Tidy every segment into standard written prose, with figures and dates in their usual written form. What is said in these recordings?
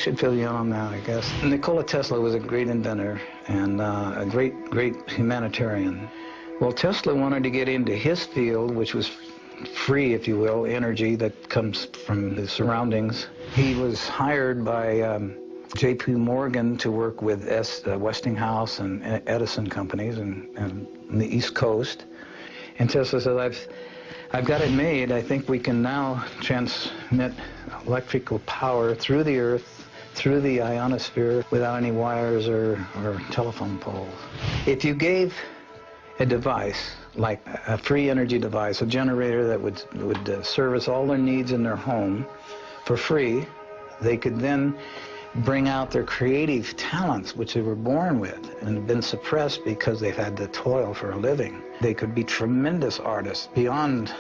should fill you in on that, I guess. Nikola Tesla was a great inventor and a great humanitarian. Well, Tesla wanted to get into his field, which was free, if you will, energy that comes from the surroundings. He was hired by J.P. Morgan to work with Westinghouse and Edison companies in the East Coast. And Tesla said, I've got it made. I think we can now transmit electrical power through the Earth, through the ionosphere, without any wires or telephone poles. If you gave a device, like a free energy device, a generator that would service all their needs in their home for free, they could then bring out their creative talents, which they were born with and have been suppressed because they've had to toil for a living. They could be tremendous artists beyond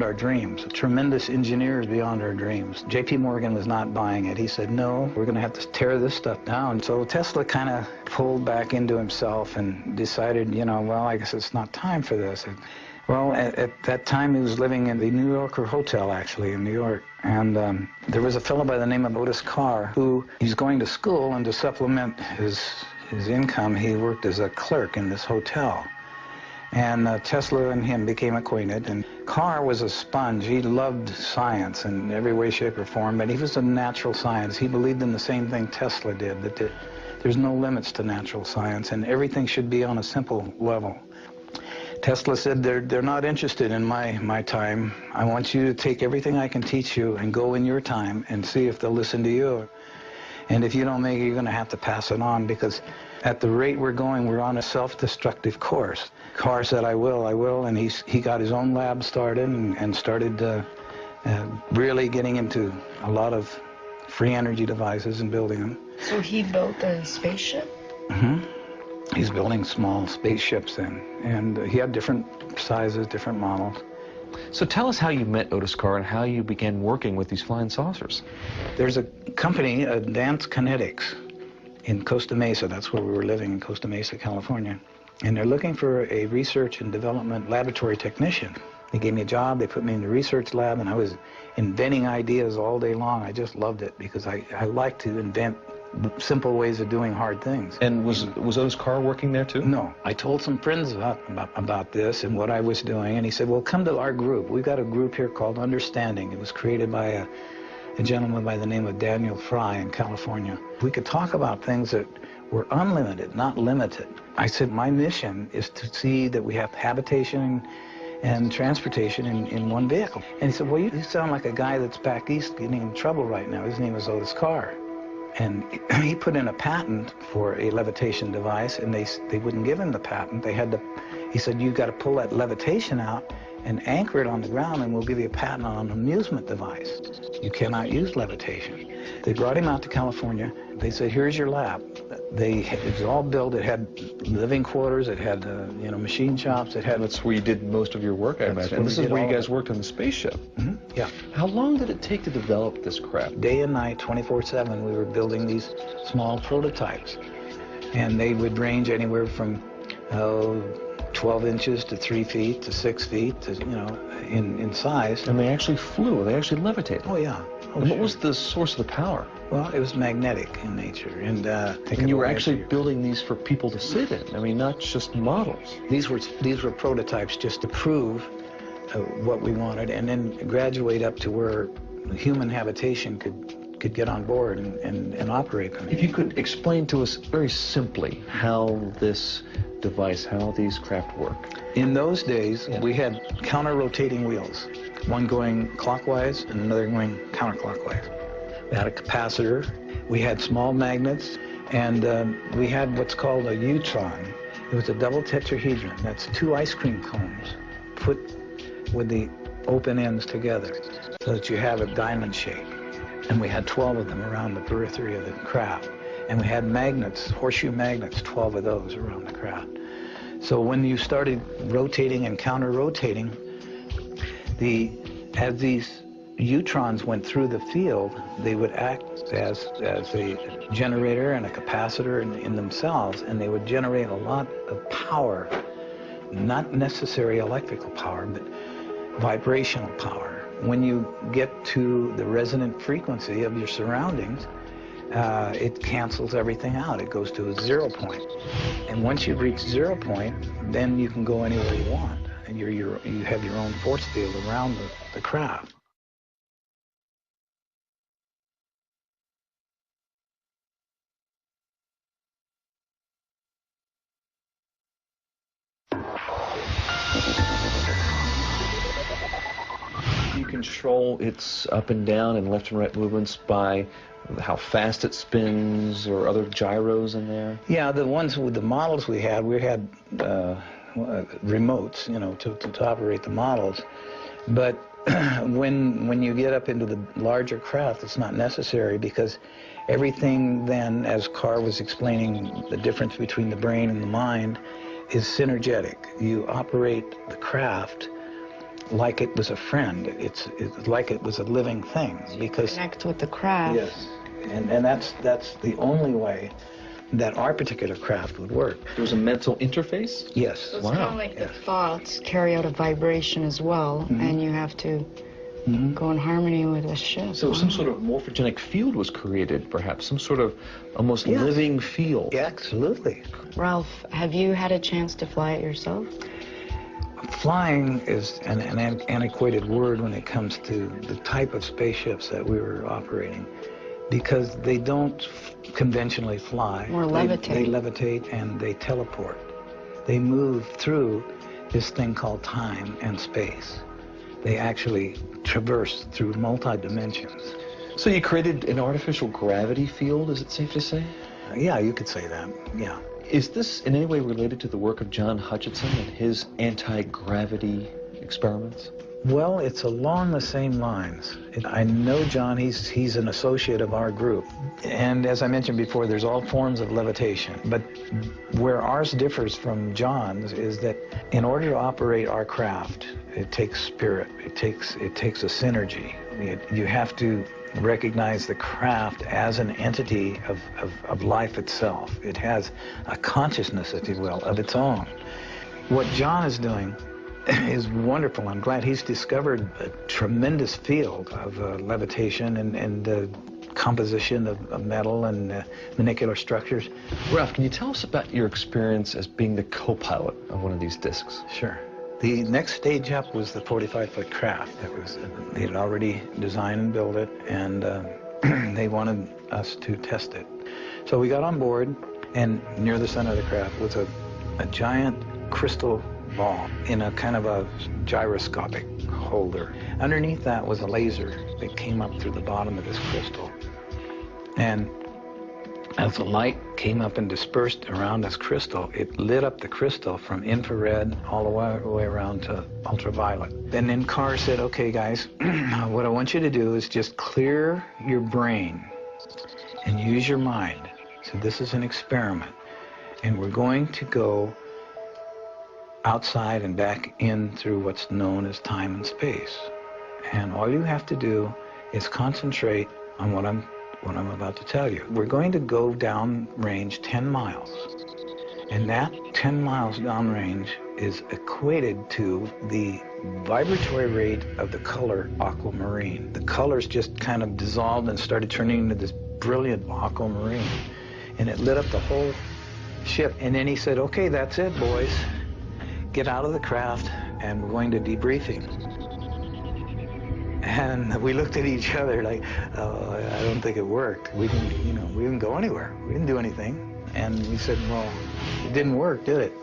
our dreams, tremendous engineers beyond our dreams. J.P. Morgan was not buying it. He said, no, we're going to have to tear this stuff down. So Tesla kind of pulled back into himself and decided, well, I guess it's not time for this. Well, at that time, he was living in the New Yorker Hotel, actually, in New York. And there was a fellow by the name of Otis Carr who he's going to school, and to supplement his income, he worked as a clerk in this hotel. And Tesla and him became acquainted, and Carr was a sponge. He loved science in every way, shape, or form, but he was a natural science. He believed in the same thing Tesla did, that there's no limits to natural science, and everything should be on a simple level. Tesla said, they're not interested in my time. I want you to take everything I can teach you and go in your time and see if they'll listen to you. And if you don't make it, you're going to have to pass it on, because at the rate we're going, we're on a self-destructive course. Carr said, I will, and he got his own lab started and started really getting into a lot of free energy devices and building them. So he built a spaceship? Mm-hmm. He's building small spaceships then, and he had different sizes, different models. So tell us how you met Otis Carr and how you began working with these flying saucers. There's a company, Advanced Kinetics, in Costa Mesa. That's where we were living, in Costa Mesa, California. And they're looking for a research and development laboratory technician. They gave me a job, they put me in the research lab, and I was inventing ideas all day long. I just loved it because I like to invent simple ways of doing hard things. And was Otis Carr working there too? No. I told some friends about this and what I was doing, and he said, well, come to our group. We've got a group here called Understanding. It was created by a gentleman by the name of Daniel Fry in California. We could talk about things that were unlimited, not limited. I said, my mission is to see that we have habitation and transportation in one vehicle. And he said, well, you sound like a guy that's back east getting in trouble right now. His name is Otis Carr. And he put in a patent for a levitation device, and they wouldn't give him the patent. He said, you've got to pull that levitation out and anchor it on the ground, and we'll give you a patent on an amusement device. You cannot use levitation. They brought him out to California. They said, here's your lab. It was all built. It had living quarters. It had machine shops. That's where you did most of your work, I imagine. And this is where you guys worked on the spaceship. Mm-hmm. Yeah. How long did it take to develop this craft? Day and night, 24/7, we were building these small prototypes. And they would range anywhere from 12 inches to 3 feet to 6 feet, to, in size. And they actually flew. They actually levitated. Oh, yeah. And what was the source of the power? Well, it was magnetic in nature. And you were actually building these for people to sit in. I mean, not just models. These were prototypes just to prove what we wanted, and then graduate up to where human habitation could get on board and operate them. If you could explain to us very simply how this device, how these craft work. In those days, we had counter-rotating wheels, one going clockwise and another going counterclockwise. We had a capacitor, we had small magnets, and we had what's called a U-tron. It was a double tetrahedron. That's 2 ice cream cones put with the open ends together so that you have a diamond shape. And we had 12 of them around the periphery of the craft. And we had magnets, horseshoe magnets, 12 of those around the craft. So when you started rotating and counter-rotating, as these neutrons went through the field, they would act as a generator and a capacitor in themselves, and they would generate a lot of power, not necessarily electrical power, but vibrational power. When you get to the resonant frequency of your surroundings, it cancels everything out. It goes to a 0 point. And once you reach 0 point, then you can go anywhere you want. And you have your own force field around the craft. You control its up and down and left and right movements by how fast it spins or other gyros in there? Yeah, the ones with the models we had remotes, you know, to operate the models. But when you get up into the larger craft, it's not necessary, because everything then, as Carr was explaining, the difference between the brain and the mind is synergetic. You operate the craft like it was a friend. It's like it was a living thing, because Connect with the craft. yes, and that's the only way that our particular craft would work. There's a mental interface? Yes. So it's Wow. kind of like Yes. the thoughts carry out a vibration as well, and you have to go in harmony with the ship. So some sort of morphogenic field was created, perhaps, some sort of almost Yes. living field. Yeah, absolutely. Ralph, have you had a chance to fly it yourself? Flying is an antiquated word when it comes to the type of spaceships that we were operating, because they don't conventionally fly. Or levitate. They levitate and they teleport. They move through this thing called time and space. They actually traverse through multi-dimensions. So you created an artificial gravity field, is it safe to say? Yeah, you could say that, yeah. Is this in any way related to the work of John Hutchinson and his anti-gravity experiments? Well, it's along the same lines. I know John, he's an associate of our group. And as I mentioned before, there's all forms of levitation. But where ours differs from John's is that in order to operate our craft, it takes spirit. It takes a synergy. You have to recognize the craft as an entity of life itself. It has a consciousness, if you will, of its own. What John is doing is wonderful. I'm glad he's discovered a tremendous field of levitation and composition of metal and molecular structures. Ralph, can you tell us about your experience as being the co-pilot of one of these discs? Sure. The next stage up was the 45-foot craft. They had already designed and built it, and they wanted us to test it. So we got on board, and near the center of the craft was a giant crystal ball in a kind of a gyroscopic holder. Underneath that was a laser that came up through the bottom of this crystal. And as the light came up and dispersed around this crystal, it lit up the crystal from infrared all the way around to ultraviolet. And then Carr said, okay, guys, what I want you to do is just clear your brain and use your mind. So this is an experiment. And we're going to go outside and back in through what's known as time and space. And all you have to do is concentrate on what I'm about to tell you. We're going to go down range 10 miles. And that 10 miles downrange is equated to the vibratory rate of the color aquamarine. The colors just kind of dissolved and started turning into this brilliant aquamarine. And it lit up the whole ship. And then he said, okay, that's it, boys. Get out of the craft, and we're going to debriefing. And we looked at each other like, oh, I don't think it worked. We didn't go anywhere. We didn't do anything. And we said, well, it didn't work, did it?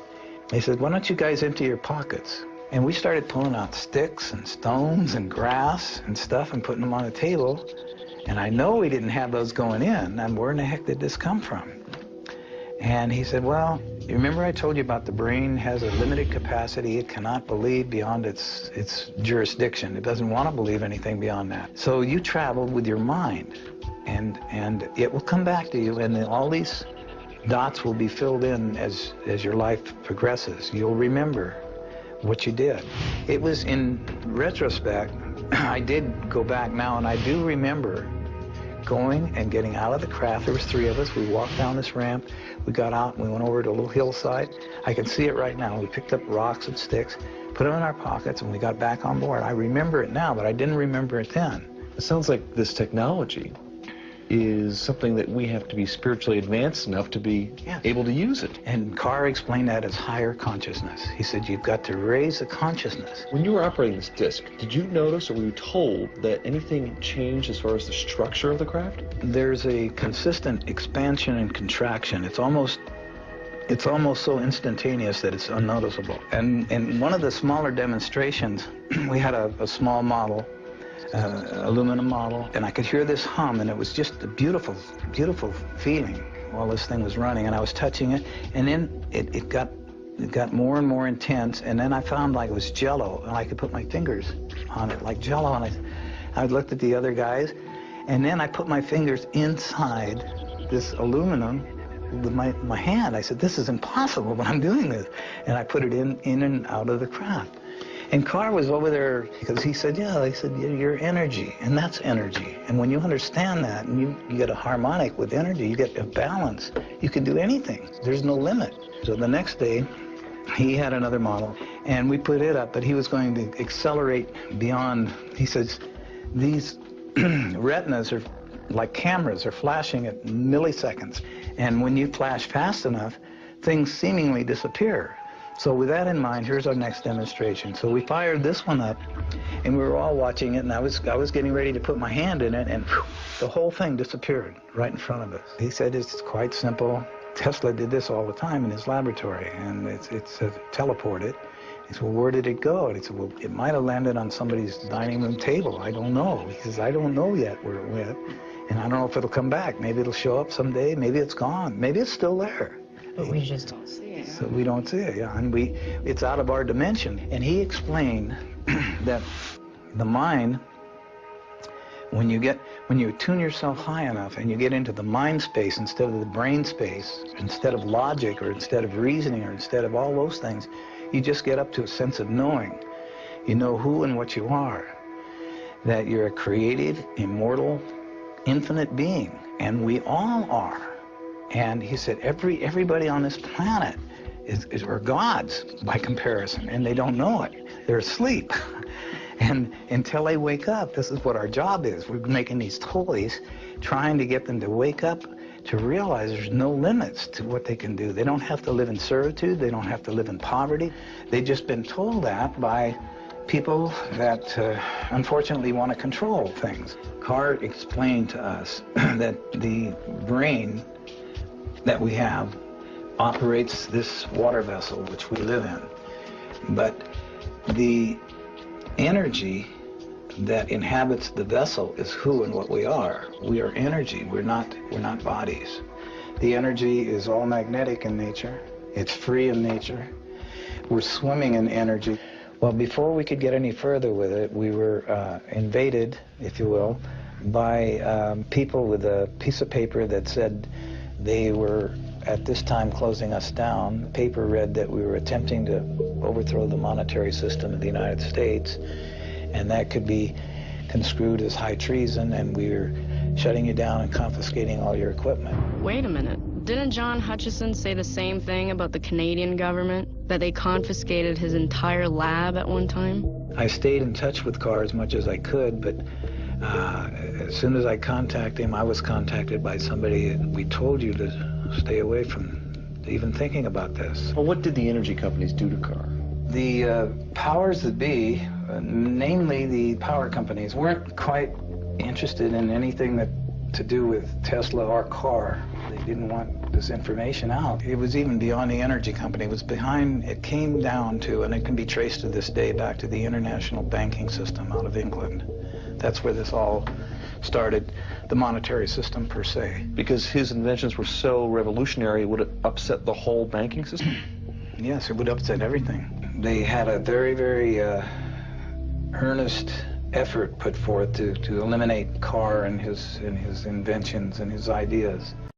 They said, why don't you guys empty your pockets? And we started pulling out sticks and stones and grass and stuff and putting them on the table. And I know we didn't have those going in. And where in the heck did this come from? And he said, well, you remember I told you about the brain has a limited capacity. It cannot believe beyond its jurisdiction. It doesn't want to believe anything beyond that. So you travel with your mind, and it will come back to you, and then all these dots will be filled in as your life progresses. You'll remember what you did. It was in retrospect, I did go back now, and I do remember going and getting out of the craft. There was 3 of us. We walked down this ramp. We got out and we went over to a little hillside. I can see it right now. We picked up rocks and sticks, put them in our pockets, and we got back on board. I remember it now, but I didn't remember it then. It sounds like this technology is something that we have to be spiritually advanced enough to be Yes. able to use it. And Carr explained that as higher consciousness. He said, you've got to raise the consciousness. When you were operating this disc, did you notice or were you told that anything changed as far as the structure of the craft? There's a consistent expansion and contraction. It's almost so instantaneous that it's unnoticeable. And in one of the smaller demonstrations, we had a small model, aluminum model, and I could hear this hum, and it was just a beautiful, beautiful feeling while this thing was running, and I was touching it, and then it got more and more intense, and then I found like it was Jello, and I could put my fingers on it like Jello, and I looked at the other guys, and then I put my fingers inside this aluminum with my hand. I said, this is impossible, but I'm doing this, and I put it in and out of the craft. And Carr was over there because he said, you're energy, and that's energy. And when you understand that, and you get a harmonic with energy, you get a balance, you can do anything. There's no limit. So the next day, he had another model, and we put it up, but he was going to accelerate beyond. He says, these retinas are like cameras, are flashing at milliseconds. And when you flash fast enough, things seemingly disappear. So with that in mind, here's our next demonstration. So we fired this one up, and we were all watching it, and I was getting ready to put my hand in it, and whew, the whole thing disappeared right in front of us. He said it's quite simple. Tesla did this all the time in his laboratory, and it's teleported. He said, well, where did it go? And he said, well, it might have landed on somebody's dining room table. I don't know. He says, I don't know yet where it went, and I don't know if it'll come back. Maybe it'll show up someday. Maybe it's gone. Maybe it's still there. But we just don't see it. So we don't see it, yeah, and it's out of our dimension. And he explained that the mind, when you tune yourself high enough and you get into the mind space instead of the brain space, instead of logic or instead of reasoning or instead of all those things, you just get up to a sense of knowing. You know who and what you are, that you're a created, immortal, infinite being, and we all are. And he said everybody on this planet are gods by comparison, and they don't know it. They're asleep. And until they wake up, this is what our job is. We're making these toys, trying to get them to wake up, to realize there's no limits to what they can do. They don't have to live in servitude. They don't have to live in poverty. They've just been told that by people that unfortunately want to control things. Carr explained to us that the brain that we have operates this water vessel which we live in, but the energy that inhabits the vessel is who and what we are. We are energy. We're not bodies. The energy is all magnetic in nature. It's free in nature. We're swimming in energy. Well, before we could get any further with it, we were invaded, if you will, by people with a piece of paper that said they were at this time closing us down. The paper read that we were attempting to overthrow the monetary system of the United States, and that could be construed as high treason, and we were shutting you down and confiscating all your equipment. Wait a minute. Didn't John Hutchison say the same thing about the Canadian government? That they confiscated his entire lab at one time? I stayed in touch with Carr as much as I could, but as soon as I contacted him, I was contacted by somebody, and we told you to stay away from even thinking about this. Well, what did the energy companies do to Carr? The powers that be, namely the power companies, weren't quite interested in anything to do with Tesla or Carr. They didn't want this information out. It was even beyond the energy company. It came down to, and it can be traced to this day, back to the international banking system out of England. That's where this all started, the monetary system per se. Because his inventions were so revolutionary, would it upset the whole banking system? Yes, it would upset everything. They had a very, very earnest effort put forth to eliminate Carr and his inventions and his ideas.